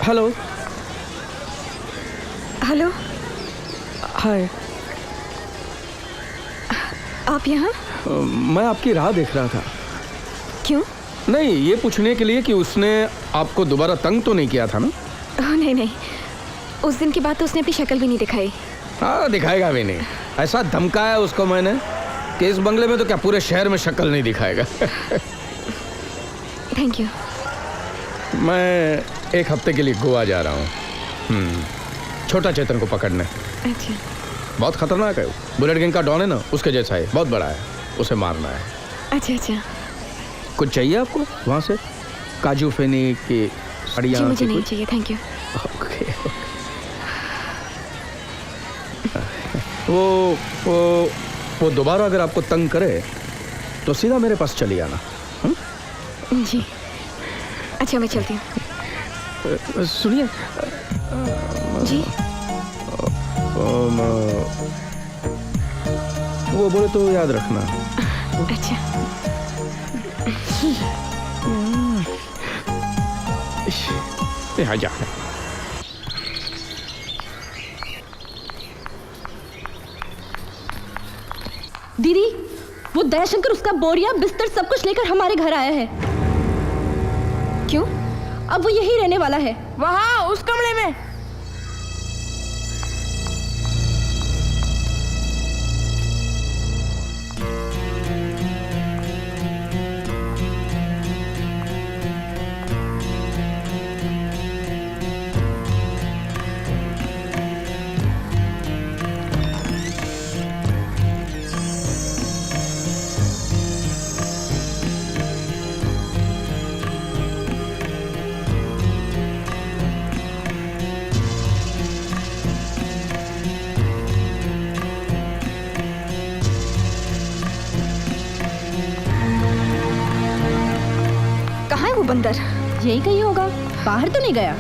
Hello. Hello. हाय। आप यहाँ? मैं आपकी राह देख रहा था। क्यों? नहीं, ये पूछने के लिए कि उसने आपको दोबारा तंग तो नहीं किया था ना? नहीं नहीं, उस दिन के बाद तो उसने अपनी शक्ल भी नहीं दिखाई। हाँ, दिखाएगा भी नहीं। ऐसा धमकाया उसको मैंने कि इस बंगले में तो क्या पूरे शहर में शक्ल नहीं दिखाएगा। Thank you. मैं एक हफ्ते के लिए गोवा जा रहा हूँ, छोटा चेतन को पकड़ने। अच्छा। बहुत खतरनाक है वो, बुलेट गैंग का डॉन है ना, उसके जैसा है, बहुत बड़ा है, उसे मारना है। अच्छा अच्छा। कुछ चाहिए आपको वहाँ से? काजू फेनी की साड़ियाँ? मुझे नहीं चाहिए, थैंक यू। ओके। वो दोबारा अगर आपको तंग करे तो सीधा मेरे पास चली आना। जी। अच्छा, मैं चलती हूँ। सुनिए जी। वो बोले तो याद रखना। अच्छा। यहाँ जा। दीदी, वो दयाशंकर उसका बोरिया बिस्तर सब कुछ लेकर हमारे घर आया है। क्यों? अब वो यही रहने वाला है। वहाँ उस कमरे में। कहाँ है वो बंदर? यही कहीं होगा, बाहर तो नहीं गया।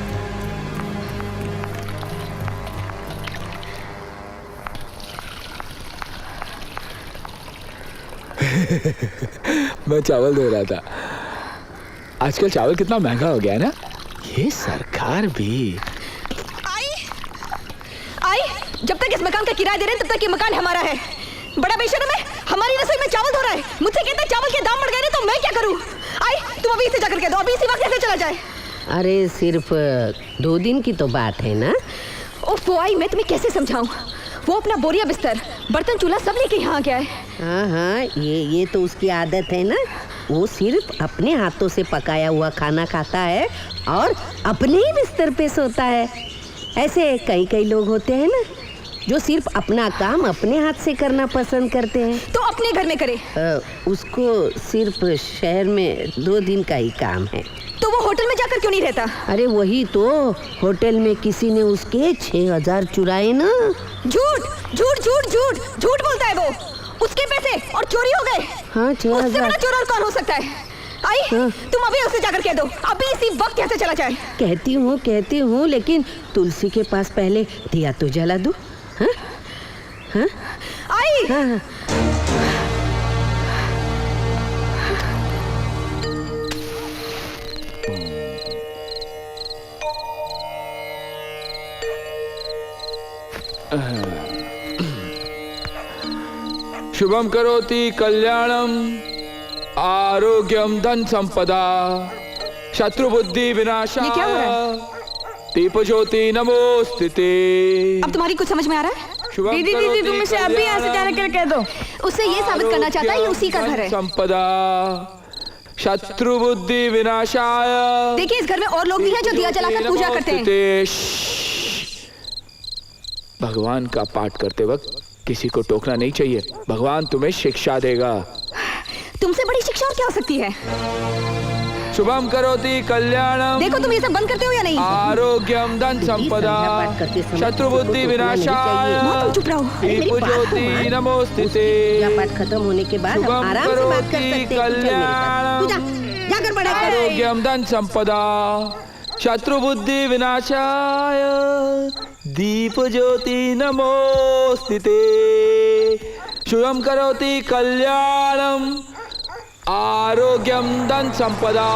मैं चावल धो रहा था। आजकल चावल कितना महंगा हो गया है ना। ये सरकार भी। आई, जब तक इस मकान का किराया दे रहे हैं तब तक ये मकान हमारा है। बड़ा बेशर्म है, हमारी रसोई में चावल धो रहा है। मुझसे कहता है चावल के दाम बढ़ गए तो मैं क्या करूं? आई, तुम अभी इसे जाकर कह दो, अभी इसी वक्त कैसे चला जाए। अरे सिर्फ 2 दिन की तो बात है ना। ओफो आई, मैं तुम्हें कैसे समझाऊं? वो अपना बोरिया बिस्तर, बर्तन, चूल्हा सब लेके यहाँ आ गया है। हाँ, ये तो उसकी आदत है ना। वो सिर्फ अपने हाथों से पकाया हुआ खाना खाता है और अपने ही बिस्तर पे सोता है। ऐसे कई लोग होते हैं ना जो सिर्फ अपना काम अपने हाथ से करना पसंद करते हैं। तो अपने घर में करे। उसको सिर्फ शहर में 2 दिन का ही काम है। तो वो होटल में जाकर क्यों नहीं रहता? अरे वही तो, होटल में किसी ने उसके 6000 चुराए ना। झूठ झूठ झूठ झूठ झूठ बोलता है वो। उसके पैसे और चोरी हो गए। हाँ, 6000। उससे बड़ा चोर और कौन हो सकता है? आई, हाँ। तुम अभी उसे जाकर कह दो, अभी इसी वक्त यहाँ से चला जाए। कहती हूँ, लेकिन तुलसी के पास पहले दिया तो जला दो। हाँ? हाँ? आई। हाँ। शुभम करोति कल्याणम आरोग्यम धन संपदा शत्रु बुद्धि विनाशा। ये क्या हो रहा है? दीप ज्योति नमोस्तुते। अब तुम्हारी कुछ समझ में आ रहा है? दीदी दीदी, तुम इसे अभी यहाँ से जाने के लिए कह दो। उससे ये साबित करना चाहता है ये उसी का घर है। संपदा शत्रु बुद्धि विनाशाय। देखिए, इस घर में और लोग भी हैं जो दिया जलाकर पूजा करते हैं। भगवान का पाठ करते वक्त किसी को टोकना नहीं चाहिए। भगवान तुम्हें शिक्षा देगा। तुमसे बड़ी शिक्षा और क्या हो सकती है? शुभम करोति कल्याणम। देखो, तुम ये सब बंद करते हो या नहीं? आरोग्यम धन संपदा शत्रु बुद्धि विनाशाय। तुम चुप रहो। दीप ज्योति नमोस्तुते। पूजा पाठ खत्म होने के बाद हम आराम से बात कर सकते हैं। पूजा जाकर पढ़ा कर। आरोग्यम धन संपदा शत्रु बुद्धि विनाशाय दीप ज्योति नमोस्तुते। शुभम करोति कल्याणम आरोग्यम धन संपदा।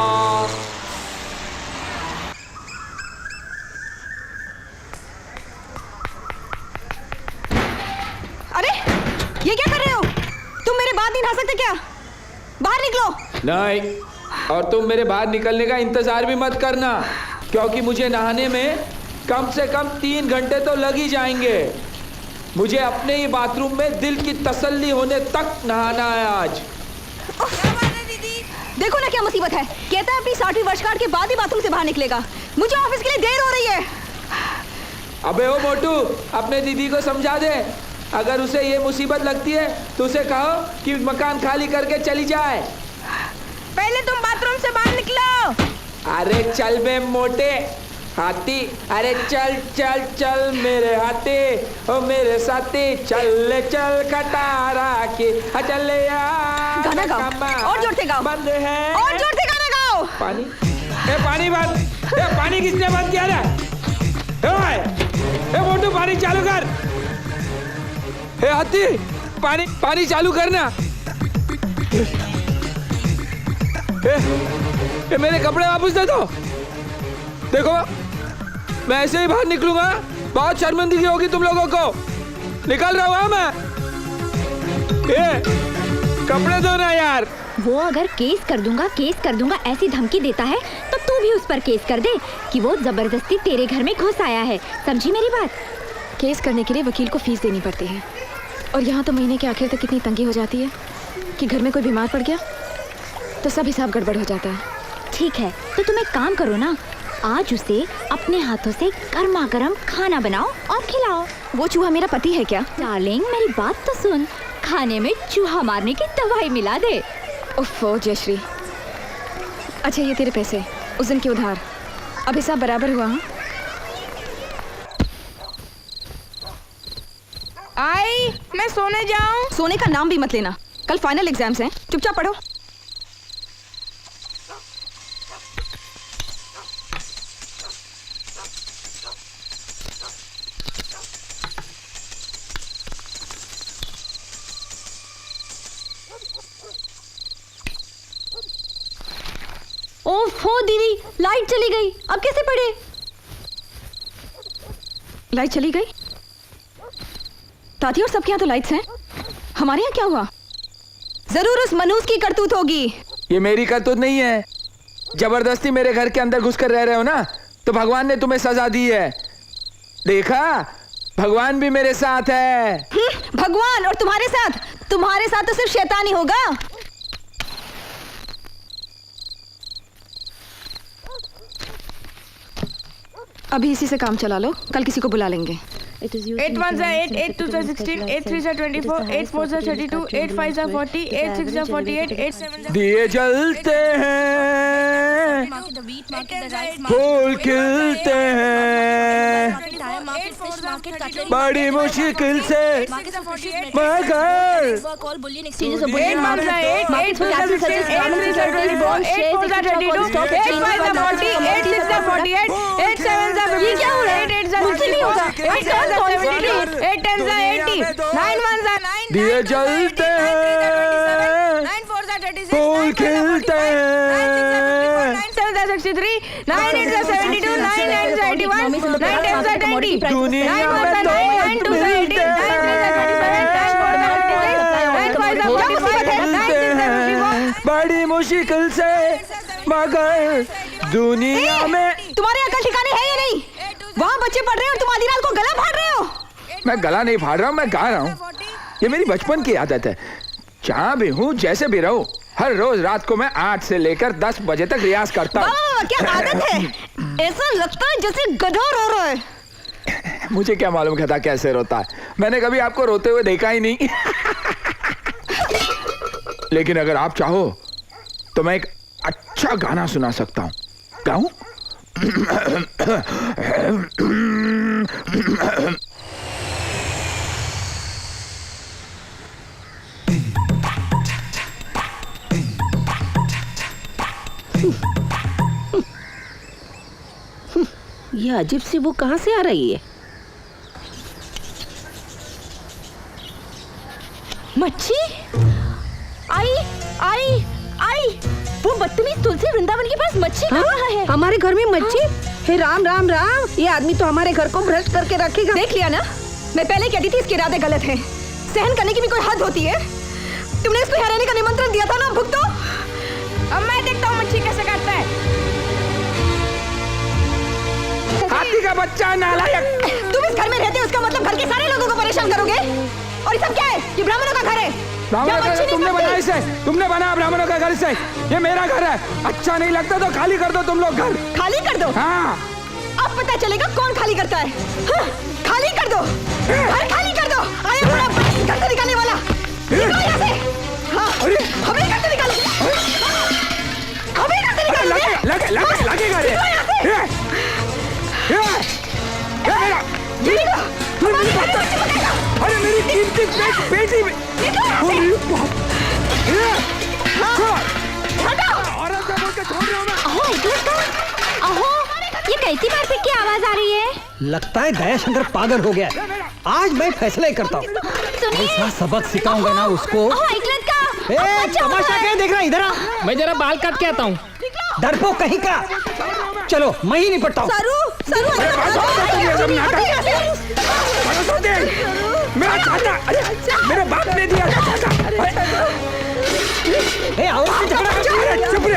ये क्या कर रहे हो? तुम मेरे बाद नहीं नहा सकते क्या? बाहर निकलो। नहीं, और तुम मेरे बाहर निकलने का इंतजार भी मत करना, क्योंकि मुझे नहाने में कम से कम 3 घंटे तो लग ही जाएंगे। मुझे अपने ही बाथरूम में दिल की तसल्ली होने तक नहाना है आज। देखो ना क्या मुसीबत है। कहता है अपनी 60वीं वर्षगांठ के बाद ही बाथरूम से बाहर निकलेगा। मुझे ऑफिस के लिए देर हो रही है। अबे ओ मोटू, अपने दीदी को समझा दे, अगर उसे ये मुसीबत लगती है तो उसे कहो कि मकान खाली करके चली जाए। पहले तुम बाथरूम से बाहर निकलो। अरे चल बे मोटे हाथी, अरे चल चल चल मेरे हाथी, ओ मेरे साथी, चल चल खटारा की चल यार। गाना गाओ, और जोर से गाओ। बंद है, और जोर से गाना गाओ। पानी, ए पानी बंद, ए पानी किसने बंद किया ना? ए मोटू पानी चालू कर। ए हाथी, पानी पानी चालू करना। ए मेरे कपड़े वापस दे दो। देखो मैं ऐसे ही बाहर निकलूंगा, बहुत शर्मिंदगी होगी तुम लोगों को। निकल रहा हूँ मैं। ए कपड़े दो ना यार। वो अगर केस कर दूंगा ऐसी धमकी देता है तो तू भी उस पर केस कर दे कि वो जबरदस्ती तेरे घर में घुस आया है। समझी मेरी बात? केस करने के लिए वकील को फीस देनी पड़ती है, और यहाँ तो महीने के आखिर तक इतनी तंगी हो जाती है कि घर में कोई बीमार पड़ गया तो सब हिसाब गड़बड़ हो जाता है। ठीक है, तो तुम एक काम करो ना, आज उसे अपने हाथों से गर्मा गर्म खाना बनाओ और खिलाओ। वो चूहा मेरा पति है क्या? डार्लिंग मेरी बात तो सुन, खाने में चूहा मारने की दवाई मिला दे। उफ़ो जयश्री। अच्छा ये तेरे पैसे, उस दिन के उधार, अब हिसाब बराबर हुआ? हाँ? आई मैं सोने जाऊं? सोने का नाम भी मत लेना, कल फाइनल एग्जाम्स हैं, चुपचाप पढ़ो। ओफो दीदी, लाइट चली गई, अब कैसे पढ़े? लाइट चली गई? दादी और सबके यहाँ तो लाइट्स हैं, हमारे यहाँ क्या हुआ? जरूर उस मनूस की करतूत होगी। ये मेरी करतूत नहीं है। जबरदस्ती मेरे घर के अंदर घुसकर रह रहे हो ना, तो भगवान ने तुम्हें सजा दी है। देखा, भगवान भी मेरे साथ है। भगवान और तुम्हारे साथ तो सिर्फ शैतान ही होगा। अभी इसी से काम चला लो, कल किसी को बुला लेंगे। 8 1 8 8 2 16 8 3 24 8 4 32 8 5 40 8 6 48 8 7 दिए जलते हैं, फूल खिलते हैं, बड़ी मुश्किल से मगर दिए जलते हैं, फूल खिलते हैं, 63 9 8 72 9 9 81 9 10 20 दुनिया में दोस्त मिलते हैं, बड़ी मुश्किल से मगर दुनिया में। तुम्हारे अकल ठिकाने है या नहीं? वहाँ बच्चे पढ़ रहे हैं और तुम आधी रात को गला फाड़ रहे हो। मैं गला नहीं फाड़ रहा हूँ, मैं गा रहा हूँ। ये मेरी बचपन की आदत है। जहाँ भी हूँ, जैसे भी रहूँ, हर रोज रात को मैं 8 से लेकर 10 बजे तक रियाज करता हूँ। क्या आदत है? ऐसा लगता है जैसे गधा रो रहा है। मुझे क्या मालूम गधा कैसे रोता है, मैंने कभी आपको रोते हुए देखा ही नहीं। लेकिन अगर आप चाहो तो मैं एक अच्छा गाना सुना सकता हूँ। गाऊं? ये अजीब सी वो कहाँ से आ रही है? मच्छी आई आई आई, वो बदतमीज तुलसी वृंदावन के पास मच्छी कर रहा है। हमारे घर में मच्छी? हे राम राम राम, ये आदमी तो हमारे घर को भ्रष्ट करके रखेगा। देख लिया ना, मैं पहले कहती थी इसके इरादे गलत हैं। सहन करने की भी कोई हद होती है। तुमने इसको यहाँ रहने का निमंत्रण दिया था ना, भुगतो। अब मैं देखता हूँ मच्छी कैसे काटता है। हाथी का बच्चा नालायक। तुम इस घर में रहते हो, उसका मतलब घर के सारे लोगों को परेशान करोगे। और ये सब क्या है? ये ब्राह्मणों का घर है। ब्राह्मणों का घर तुमने बनाया इसे, तुमने बनाया ब्राह्मणों का घर इसे। ये मेरा घर है, अच्छा नहीं लगता तो खाली कर दो तुम लोग घर। खाली कर दो। हाँ। अब पता चलेगा कौन खाली करता है। हाँ, खाली कर दो, घर खाली कर दो। आया बड़ा घर से निकालने वाला, निकलो यहाँ से। हाँ, हमें घर से निकालो, हमें घर से निकालो। लगेगा रे। अरे मेरी कीमती बेटी औरत का बोल के छोड़ रहा हूँ मैं। अहो, ये कैसी मारपीट की आवाज आ रही है? लगता है दया शंकर पागल हो गया। आज मैं फैसला ही करता हूँ। ऐसा सबक सिखाऊंगा ना उसको। तमाशा क्या देख रहा है? इधर आ। मैं जरा बाल काट के आता हूँ। डरपोक कहीं का। चलो मैं ही निपटता हूँ। मेरा चाचा, मेरे बाप ने दिया था चाचा। और झगड़ा चुप रहे।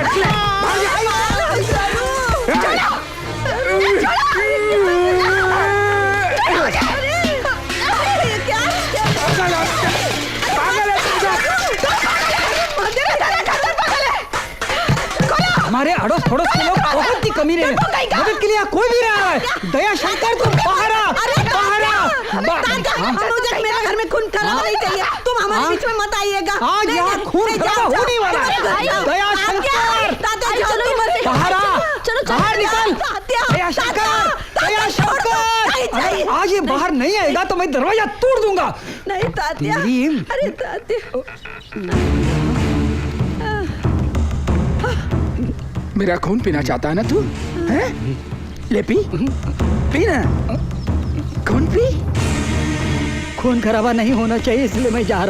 हमारे अड़ोस पड़ोस के लोग बहुत ही कमी रहे। मदद के लिए कोई भी रहा है। दया शंकर तुम बाहर आ, बाहर आ। मुझे मेरे घर में खून खराबा नहीं चाहिए। तुम हमारे बीच में मत आइएगा। आज यहाँ खून खराबा होने वाला है। दया शंकर बाहर आ, बाहर निकल। दया शंकर, दया शंकर। आज ये बाहर नहीं आएगा तो मैं दरवाजा तोड़ दूंगा। नहीं तात्या, अरे तात्या। मेरा खून पीना चाहता है ना तू? हैं? ले पी, पी ना। खून पी। खून खराबा नहीं होना चाहिए इसलिए मैं जा रहा हूँ।